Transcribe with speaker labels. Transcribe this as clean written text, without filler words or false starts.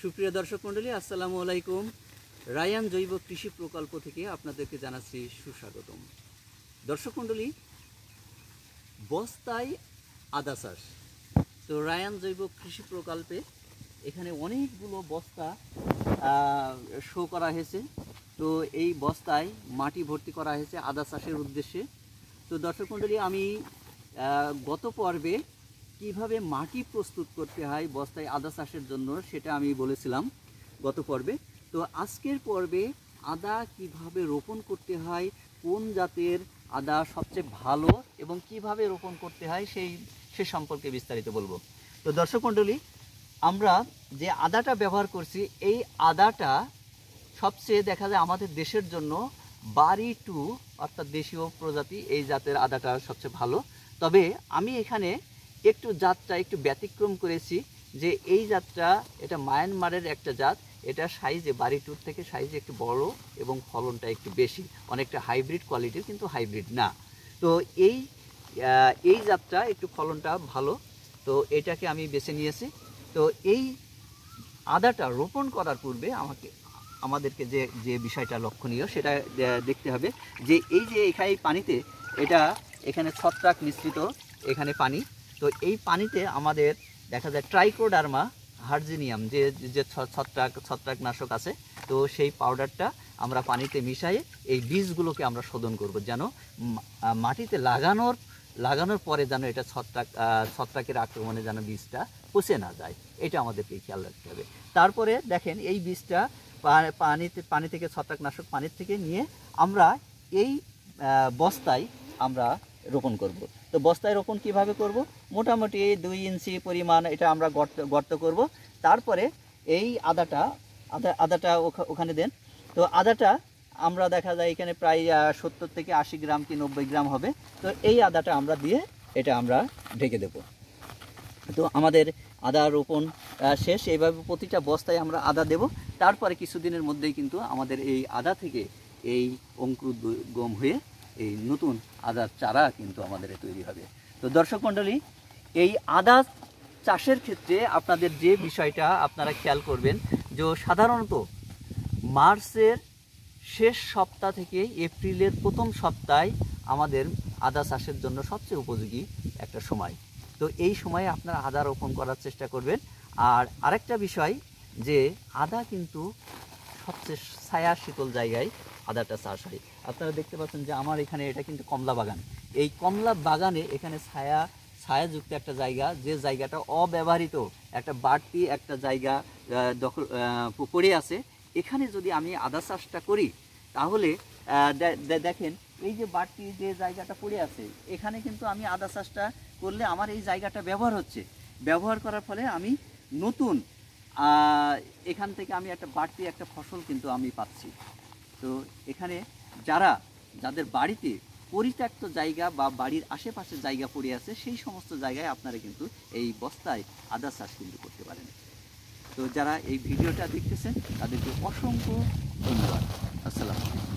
Speaker 1: সুপ্রিয় দর্শক মণ্ডলী, আসসালামু আলাইকুম। রায়ান জৈব কৃষি প্রকল্প থেকে আপনাদেরকে জানাচ্ছি সুস্বাগতম। দর্শক মণ্ডলী, বস্তায় আদা চাষ। তো রায়ান জৈব কৃষি প্রকল্পে এখানে অনেকগুলো বস্তা শো করা হয়েছে। তো এই বস্তায় মাটি ভর্তি করা হয়েছে আদা চাষের উদ্দেশ্যে। তো দর্শক মণ্ডলী, আমি গত পর্বে কিভাবে মাটি প্রস্তুত করতে হয় বস্তায় আদা চাষের জন্য সেটা আমি বলেছিলাম গত পর্বে। তো আজকের পর্বে আদা কিভাবে রোপণ করতে হয়, কোন জাতের আদা সবচেয়ে ভালো এবং কিভাবে রোপণ করতে হয় সে সম্পর্কে বিস্তারিত বলবো। তো দর্শক মণ্ডলী, আমরা যে আদাটা ব্যবহার করছি এই আদাটা সবচেয়ে দেখা যায় আমাদের দেশের জন্য বাড়ি টু অর্থাৎ দেশীয় প্রজাতি এই জাতের আদাটা সবচেয়ে ভালো। তবে আমি এখানে একটু জাতটা একটু ব্যতিক্রম করেছি, যে এই জাতটা এটা মায়ানমারের একটা জাত। এটা সাইজে বাড়ি টুর থেকে সাইজে একটু বড় এবং ফলনটা একটু বেশি, অনেকটা হাইব্রিড কোয়ালিটির কিন্তু হাইব্রিড না। তো এই জাতটা একটু ফলনটা ভালো, তো এটাকে আমি বেছে নিয়েছি। তো এই আদাটা রোপণ করার পূর্বে আমাদেরকে যে বিষয়টা লক্ষণীয় সেটা দেখতে হবে, যে এই যে এখানে পানিতে এখানে ছত্রাক মিশ্রিত এখানে পানি। তো এই পানিতে আমাদের দেখা যায় ট্রাইকোডার্মা হার্জিনিয়াম যে ছত্রাকনাশক আছে, তো সেই পাউডারটা আমরা পানিতে মিশিয়ে এই বীজগুলোকে আমরা শোধন করব, যেন মাটিতে লাগানোর পরে যেন এটা ছত্রাকের আক্রমণে যেন বীজটা পচে না যায়, এটা আমাদেরকে খেয়াল রাখতে হবে। তারপরে দেখেন এই বীজটা পানি থেকে ছত্রাকনাশক পানির থেকে নিয়ে আমরা এই বস্তায় আমরা রোপণ করব। তো বস্তায় রোপণ কিভাবে করব? মোটামুটি 2 ইঞ্চি পরিমাণ এটা আমরা গর্ত করব। তারপরে এই আদাটা ওখানে দেন। তো আদাটা আমরা দেখা যায় এখানে প্রায় 70 থেকে 80 গ্রাম কি 90 গ্রাম হবে। তো এই আদাটা আমরা দিয়ে এটা আমরা ঢেকে দেব। তো আমাদের আদা রোপণ শেষ। এইভাবে প্রতিটা বস্তায় আমরা আদা দেব। তারপরে কিছুদিনের মধ্যেই কিন্তু আমাদের এই আদা থেকে এই অঙ্কুরোদ্গম হয়ে এই নতুন আদার চারা কিন্তু আমাদের তৈরি হবে। তো দর্শক মণ্ডলী, এই আদা চাষের ক্ষেত্রে আপনাদের যে বিষয়টা আপনারা খেয়াল করবেন, যে সাধারণত মার্চের শেষ সপ্তাহ থেকে এপ্রিলের প্রথম সপ্তাহে আমাদের আদা চাষের জন্য সবচেয়ে উপযোগী একটা সময়। তো এই সময়ে আপনারা আদা রোপণ করার চেষ্টা করবেন। আর আরেকটা বিষয়, যে আদা কিন্তু সবচেয়ে ছায়া শীতল জায়গায় আদাটা চাষ হয়। আপনারা দেখতে পাচ্ছেন যে আমার এখানে এটা কিন্তু কমলা বাগান। এই কমলা বাগানে এখানে ছায়াযুক্ত একটা জায়গা, যে জায়গাটা অব্যবহৃত একটা বাড়তি একটা জায়গা দখল পড়ে আছে। এখানে যদি আমি আদা চাষটা করি তাহলে দেখেন এই যে বাড়তি যে জায়গাটা পড়ে আছে, এখানে কিন্তু আমি আদা চাষটা করলে আমার এই জায়গাটা ব্যবহার করার ফলে আমি নতুন এখান থেকে আমি একটা বাড়তি একটা ফসল কিন্তু আমি পাচ্ছি। তো এখানে যাদের বাড়িতে পরিত্যক্ত জায়গা বা বাড়ির আশেপাশে জায়গা পড়ে আছে, সেই সমস্ত জায়গায় আপনারা কিন্তু এই বস্তায় আদা চাষ কিন্তু করতে পারেন। তো যারা এই ভিডিওটা দেখতেছেন তাদেরকে অসংখ্য ধন্যবাদ। আসসালামু আলাইকুম।